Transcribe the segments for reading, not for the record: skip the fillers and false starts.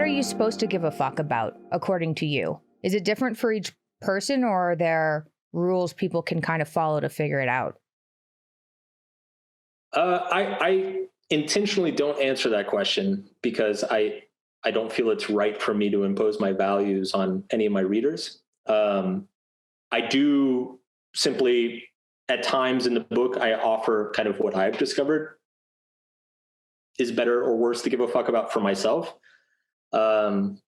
are you supposed to give a fuck about, according to you? Is it different for each person, or are there rules people can kind of follow to figure it out? I intentionally don't answer that question because I don't feel it's right for me to impose my values on any of my readers. I do simply, at times in the book, I offer kind of what I've discovered is better or worse to give a fuck about for myself. And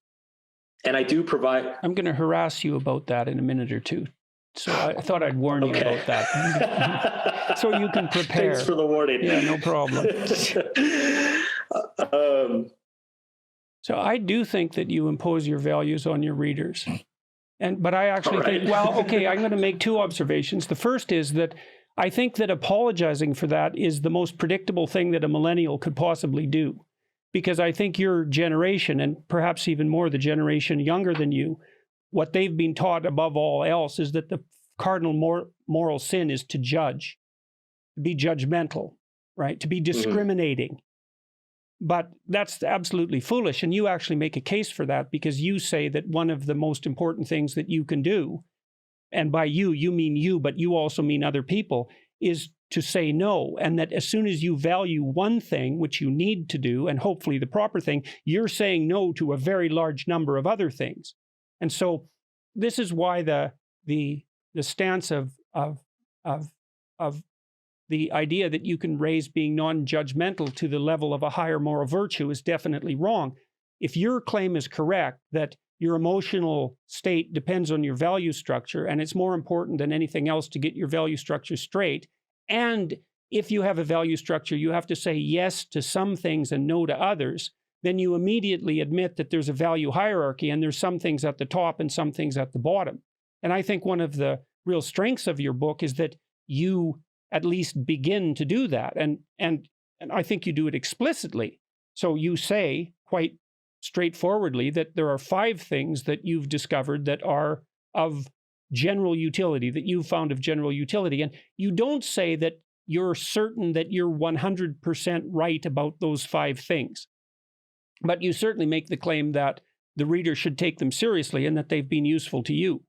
I do provide... I'm going to harass you about that in a minute or two. So I thought I'd warn you about that. So you can prepare. Thanks for the warning. Yeah, no problem. So I do think that you impose your values on your readers. But I actually think, well, okay, I'm going to make two observations. The first is that I think that apologizing for that is the most predictable thing that a millennial could possibly do. Because I think your generation, and perhaps even more the generation younger than you, what they've been taught above all else is that the cardinal moral sin is to judge, to be judgmental, right? To be discriminating. But that's absolutely foolish. And you actually make a case for that because you say that one of the most important things that you can do, and by you mean you, but you also mean other people, is to say no. And that as soon as you value one thing, which you need to do, and hopefully the proper thing, you're saying no to a very large number of other things. And so this is why the stance of the idea that you can raise being non-judgmental to the level of a higher moral virtue is definitely wrong. If your claim is correct, that your emotional state depends on your value structure, and it's more important than anything else to get your value structure straight, and if you have a value structure, you have to say yes to some things and no to others, then you immediately admit that there's a value hierarchy and there's some things at the top and some things at the bottom. And I think one of the real strengths of your book is that you at least begin to do that. And I think you do it explicitly. So you say quite straightforwardly that there are 5 things that you've discovered that are of general utility, that you've found of general utility. And you don't say that you're certain that you're 100% right about those 5 things. But you certainly make the claim that the reader should take them seriously and that they've been useful to you.